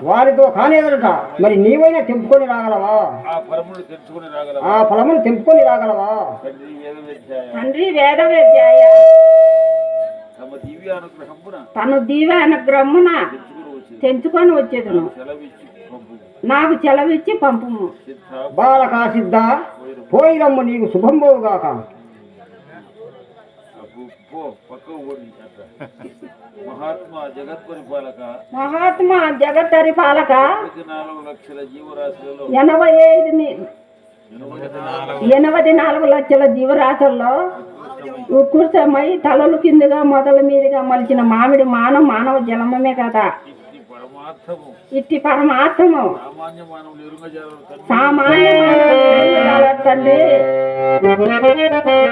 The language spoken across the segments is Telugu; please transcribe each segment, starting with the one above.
వారితో కానేదట. మరి నీవైనా తెంపుకొని రాగలవా? ఆ ఫలమును తెంపుకొని రాగలవా? తండ్రి వేద విద్యాయ తను దివ్య అనుగ్రహమున తెంచుకొని వచ్చేదను. నాకు సెలవిచ్చి పంపుము. బాలకా సిద్ధ పోయిరమ్ము, నీకు శుభంబోగాక. మహాత్మా జగత్ పరిపాలక 84 లక్షల జీవరాశుల్లో ఉత్కృష్టమై తలలు కిందగా మొదల మీదుగా మలిచిన మామిడి మానవ జన్మమే కదా. ఇట్టి పరమార్థము సామాన్య తండ్రి. మొదలు మీదుగా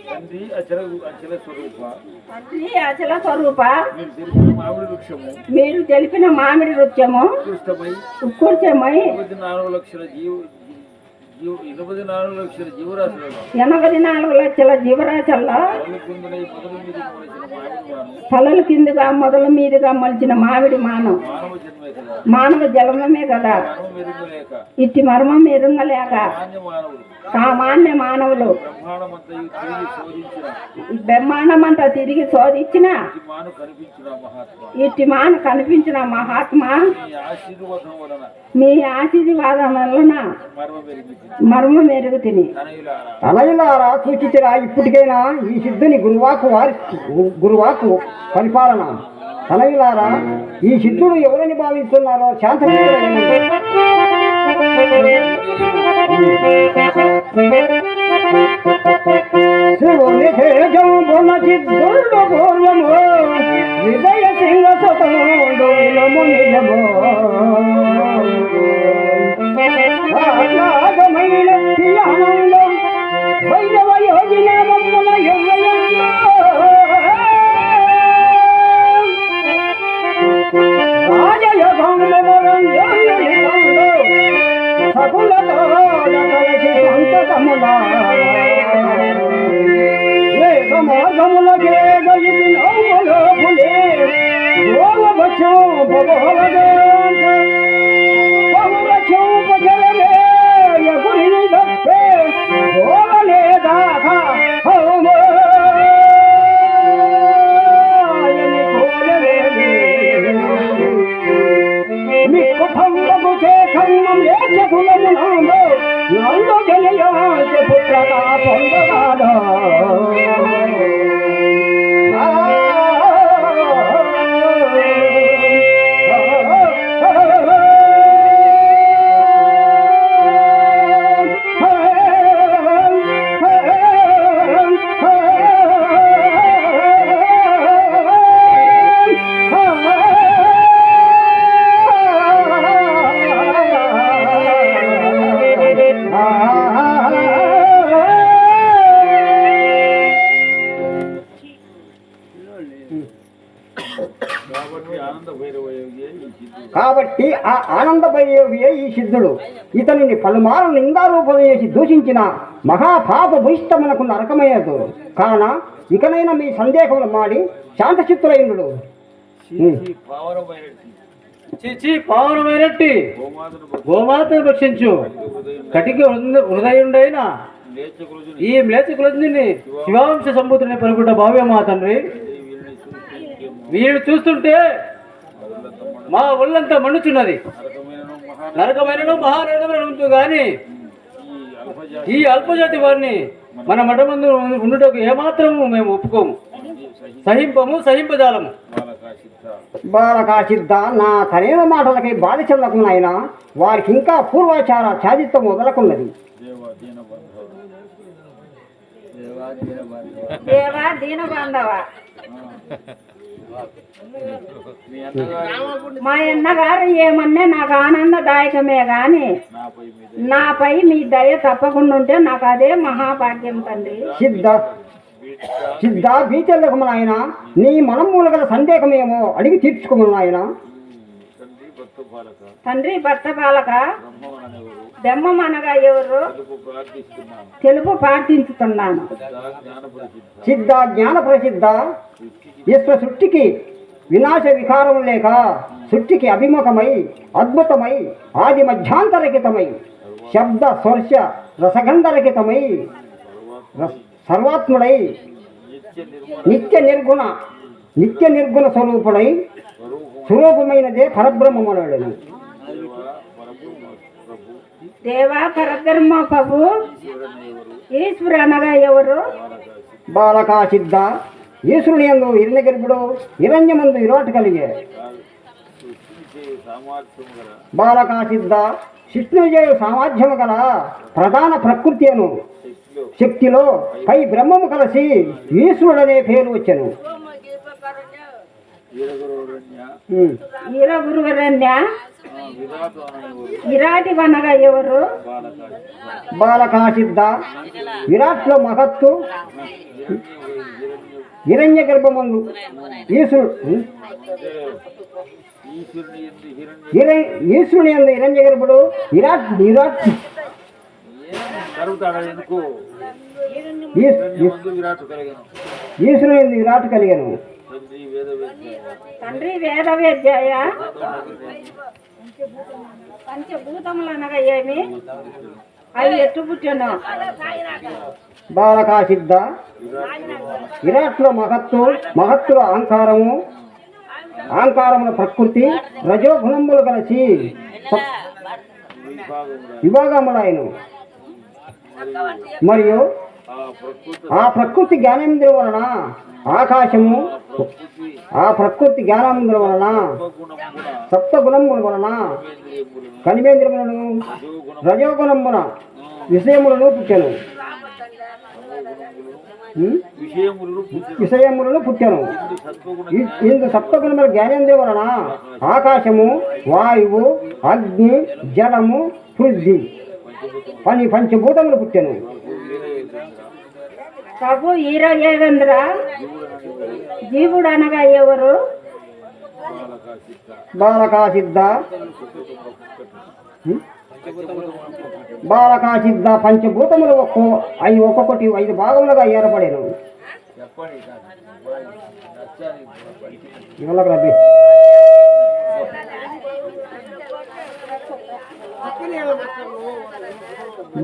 తండ్రి అచల స్వరూప అచల స్వరూప మీరు తెలిపిన మామిడి వృక్షము మీరు తెలిపిన మామిడి వృక్షము ఉత్కృష్టమై 84 లక్షల జీవరాశులలో 84 లక్షల జీవరాశుల్లో తలల కిందగా మొదల మీదుగా మలిచిన మామిడి మానవ జన్మమే కదా. ఇట్టి మర్మం ఎరుంగలేక సామాన్య మానవులు బ్రహ్మాండమంతా తిరిగి శోధించిన ఇట్టి మాను కనిపించిన మహాత్మా మీ ఆశీర్వాదం వలన మర్మం ఎరుగు తిని తనయులారా సూచించరా ఇప్పటికైనా ఈ సిద్ధుని గురువాకు పరిపాలన. తనయులారా ఈ సిద్ధుడు ఎవరని భావిస్తున్నారో శివుని తేజంబున సిద్ధుడు పూర్వము విజయ సింగ సతముడు విలము నిజము ఆహ్లాదమైన ఆనందం వైరవ యోగిన మమ్ముల సకులతో కలిసి సంతతముల మార్గముల గేగలోపులే పుత్రగా పొందగాడా కాబట్టి ఆ ఆనంద భైరవియే ఈ సిద్ధుడు. ఇతనిని పలుమారు నిందారూపం చేసి దూషించిన మహాపాప భూయిష్టమునకు నరకమయ్యదు. కాన ఇకనైనా మీ సందేహములు మాడి శాంతచిత్తులైనడు. పావనమైనట్టి గోమాతను భక్షించు కటికి హృదయుడైన ఈ మ్లేచ్చ కులజుని శివాంశ సంభూతుని పలుకుట భావ్యమా తండ్రి. వీడు చూస్తుంటే మా ఒళ్ళంతా మండుచున్నది. నరకమైనను మహానరకమైన ఉంచు గాని ఈ అల్పజాతి ఈ అల్పజాతి వారిని మన మఠమందు ఉండుటకు ఏమాత్రము మేము ఒప్పుకోము, సహింపజాలము. బాలకా సిద్ధ బాలకా సిద్ధ, నా తనేల మాటలకై బాధ చెందకు నాయన. వారికి ఇంకా పూర్వాచార ఛాదిత్వం మొదలకున్నది. దేవ దీన బంధవ దేవా దీన బాంధవ, మీ అన్నగారు మా అన్నగారు ఏమన్నా నాకు ఆనందదాయకమే గాని నాపై మీ దయ తప్పకుండా ఉంటే నాకు అదే మహాభాగ్యం తండ్రి. సిద్ధ సిద్ధ బీచెల్లకము నాయన. నీ మనమూల గల సందేహమేమో అడిగి తీర్చుకోము నాయన. తండ్రి భక్త బాలక తండ్రి భర్త బాలక బ్రహ్మవనెవరు బ్రహ్మం అనగా ఎవరు తెలుపు ప్రార్థిస్తున్నాను. తెలుపు ప్రార్థించుతున్నాను. జ్ఞానపరిచిద్ధ సిద్ధ జ్ఞాన ప్రసిద్ధ, ఈశ్వర సృష్టికి వినాశ వికారం లేక సృష్టికి అభిముఖమై అద్భుతమై ఆది మధ్యాంతరహితమై శబ్ద స్పర్శ రసగంధరహితమై సర్వాత్ముడై నిత్య నిర్గుణ స్వరూపుడై స్వరూపమైనదే పరబ్రహ్మమునుడని. దేవా పరబ్రహ్మ ప్రభు ఈశ్వరు అనగా ఎవరు? బాలకా సిద్ధ, ఈశ్వరుని యందు హిరణ్యగర్భుడు, హిరణ్యమందు విరాట్ కలిగే. సామర్థ్యం గల బాలకా సిద్ధ, విష్ణుజయ సామర్థ్యము గల ప్రధాన ప్రకృతి అను శక్తిలో పై బ్రహ్మము కలిసి ఈశ్వరుడనే పేరు వచ్చెను. ఈరగురువరణ్య విరాటి వనగా ఎవరు? బాలకా సిద్ధ, విరాట్లో మహత్తు హిరణ్య గర్భమందు ఈశ్వరుడు ఈశ్వరుని యందు హిరణ్య గర్భుడు విరాట్ జరుగుతాడు ఎందుకు విరాట్ కలిగను. ఈశ్వరుని యందు విరాట్ కలిగను. తండ్రి వేద తండ్రి వేద వేద్యాయ పంచభూతములు అనగా ఏమి? అవి ఎట్టు పుట్టెను? బాలకా సిద్ధ, విరాట్లో మహత్తుల అహంకారముల ప్రకృతి రజోగుణములు కలిసి విభాగములైన మరియు ఆ ప్రకృతి జ్ఞానేంద్రియ వలన ఆకాశము, ఆ ప్రకృతి జ్ఞానేంద్రియ వలన సప్తగుణముల వలన కనిమేంద్రియములను రజోగుణమున విషయములను పుట్టెను. విషయములను పుట్టెను. ఇందు సప్తగుణముల జ్ఞానేంద్రియ వలన ఆకాశము, వాయువు, అగ్ని, జలము, పృథ్వీ పంచభూతములు పుట్టెను. ప్రభు ఈరయేంద్ర జీవుడు అనగా ఎవరు? బాలకా సిద్ధ, బాలకా సిద్ధ పంచభూతములు ఒక్కొక్కటి 5 భాగములుగా ఏర్పడేను.